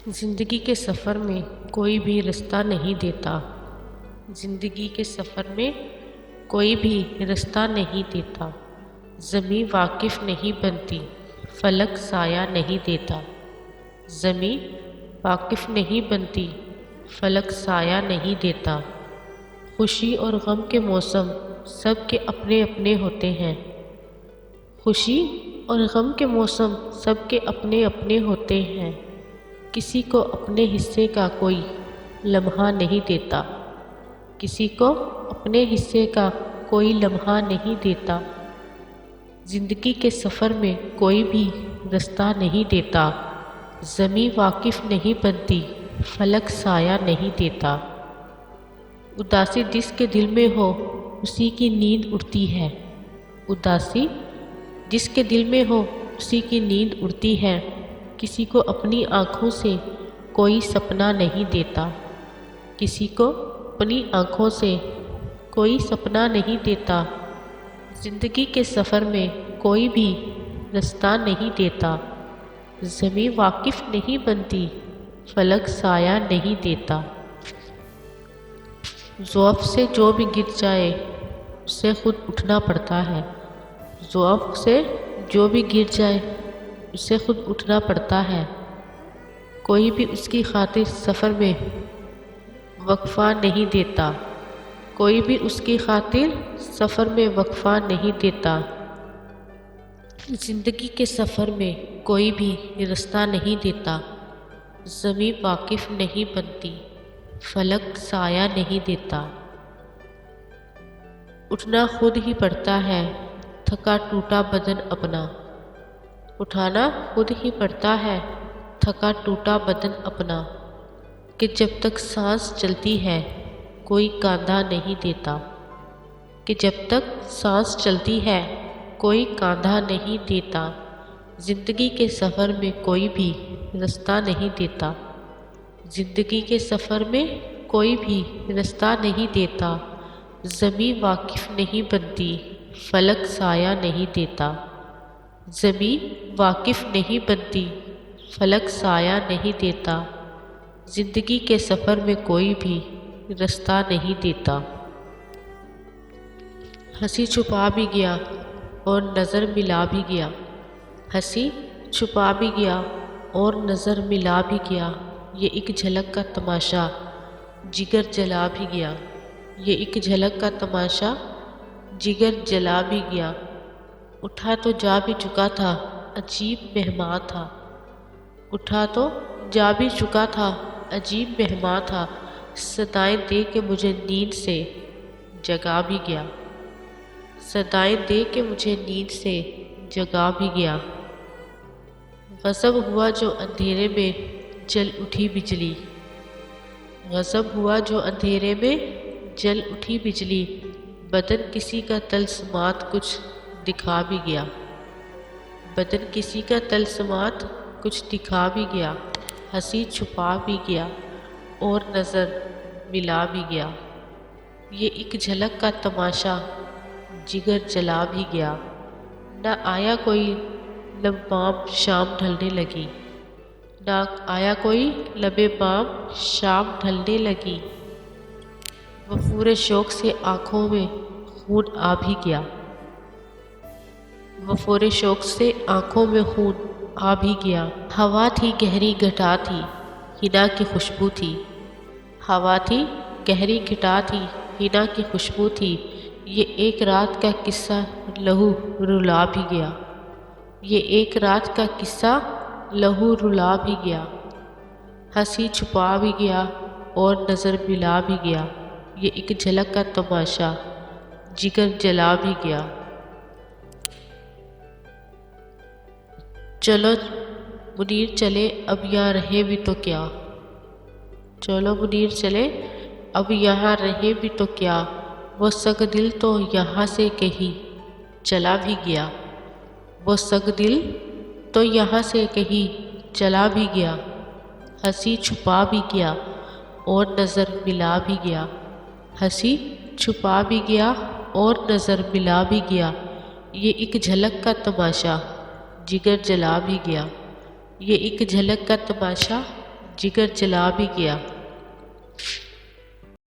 زندگی کے سفر میں کوئی بھی رستہ نہیں دیتا۔ زندگی کے سفر میں کوئی بھی رستہ نہیں دیتا۔ زمیں واقف نہیں بنتی، فلک سایہ نہیں دیتا۔ زمیں واقف نہیں بنتی، فلک سایہ نہیں دیتا۔ خوشی اور غم کے موسم سب کے اپنے اپنے ہوتے ہیں۔ خوشی اور غم کے موسم سب کے اپنے اپنے ہوتے ہیں۔ کسی کو اپنے حصے کا کوئی لمحہ نہیں دیتا۔ کسی کو اپنے حصے کا کوئی لمحہ نہیں دیتا۔ زندگی کے سفر میں کوئی بھی رستہ نہیں دیتا۔ زمیں واقف نہیں بنتی، فلک سایہ نہیں دیتا۔ اداسی جس کے دل میں ہو اسی کی نیند اڑتی ہے۔ اداسی جس کے دل میں ہو اسی کی نیند اڑتی ہے۔ کسی کو اپنی آنکھوں سے کوئی سپنا نہیں دیتا۔ کسی کو اپنی آنکھوں سے کوئی سپنا نہیں دیتا۔ زندگی کے سفر میں کوئی بھی رستہ نہیں دیتا۔ زمیں واقف نہیں بنتی، فلک سایہ نہیں دیتا۔ ضعف سے جو بھی گر جائے اسے خود اٹھنا پڑتا ہے۔ ضعف سے جو بھی گر جائے اسے خود اٹھنا پڑتا ہے۔ کوئی بھی اس کی خاطر سفر میں وقفہ نہیں دیتا۔ کوئی بھی اس کی خاطر سفر میں وقفہ نہیں دیتا۔ زندگی کے سفر میں کوئی بھی رستہ نہیں دیتا۔ زمیں واقف نہیں بنتی، فلک سایہ نہیں دیتا۔ اٹھنا خود ہی پڑتا ہے تھکا ٹوٹا بدن اپنا۔ اٹھانا خود ہی پڑتا ہے تھکا ٹوٹا بدن اپنا۔ کہ جب تک سانس چلتی ہے کوئی کاندھا نہیں دیتا۔ کہ جب تک سانس چلتی ہے کوئی کاندھا نہیں دیتا۔ زندگی کے سفر میں کوئی بھی رستہ نہیں دیتا۔ زندگی کے سفر میں کوئی بھی رستہ نہیں دیتا۔ زمیں واقف نہیں بنتی، فلک سایہ نہیں دیتا۔ زمیں واقف نہیں بنتی، فلک سایہ نہیں دیتا۔ زندگی کے سفر میں کوئی بھی رستہ نہیں دیتا۔ ہنسی چھپا بھی گیا اور نظر ملا بھی گیا۔ ہنسی چھپا بھی گیا اور نظر ملا بھی گیا۔ یہ ایک جھلک کا تماشا جگر جلا بھی گیا۔ یہ ایک جھلک کا تماشا جگر جلا بھی گیا۔ اٹھا تو جا بھی چکا تھا عجیب مہمان تھا۔ اٹھا تو جا بھی چکا تھا عجیب مہمان تھا۔ صدائیں دے کے مجھے نیند سے جگا بھی گیا۔ صدائیں دے کے مجھے نیند سے جگا بھی گیا۔ غضب ہوا جو اندھیرے میں جل اٹھی بجلی۔ غضب ہوا جو اندھیرے میں جل اٹھی بجلی۔ بدن کسی کا طلسمات کچھ دکھا بھی گیا۔ بدن کسی کا طلسمات کچھ دکھا بھی گیا۔ ہنسی چھپا بھی گیا اور نظر ملا بھی گیا۔ یہ ایک جھلک کا تماشا جگر جلا بھی گیا۔ نہ آیا کوئی لب بام شام ڈھلنے لگی۔ نہ آیا کوئی لب بام شام ڈھلنے لگی۔ وفور شوق سے آنکھوں میں خون آ بھی گیا۔ وفور شوق سے آنکھوں میں خون آ بھی گیا۔ ہوا تھی گہری گھٹا تھی حنا کی خوشبو تھی۔ ہوا تھی گہری گھٹا تھی حنا کی خوشبو تھی۔ یہ ایک رات کا قصہ لہو رلا بھی گیا۔ یہ ایک رات کا قصہ لہو رلا بھی گیا۔ ہنسی چھپا بھی گیا اور نظر ملا بھی گیا۔ یہ ایک جھلک کا تماشا جگر جلا بھی گیا۔ چلو منیر چلے اب یہاں رہے بھی تو کیا۔ چلو منیر چلے اب یہاں رہے بھی تو کیا۔ وہ سگ دل تو یہاں سے کہیں چلا بھی گیا۔ وہ سگ دل تو یہاں سے کہیں چلا بھی گیا۔ ہنسی چھپا بھی گیا اور نظر ملا بھی گیا۔ ہنسی چھپا بھی گیا اور نظر ملا بھی گیا۔ یہ ایک جھلک کا تماشا جگر جلا بھی گیا۔ یہ ایک جھلک کا تماشا جگر جلا بھی گیا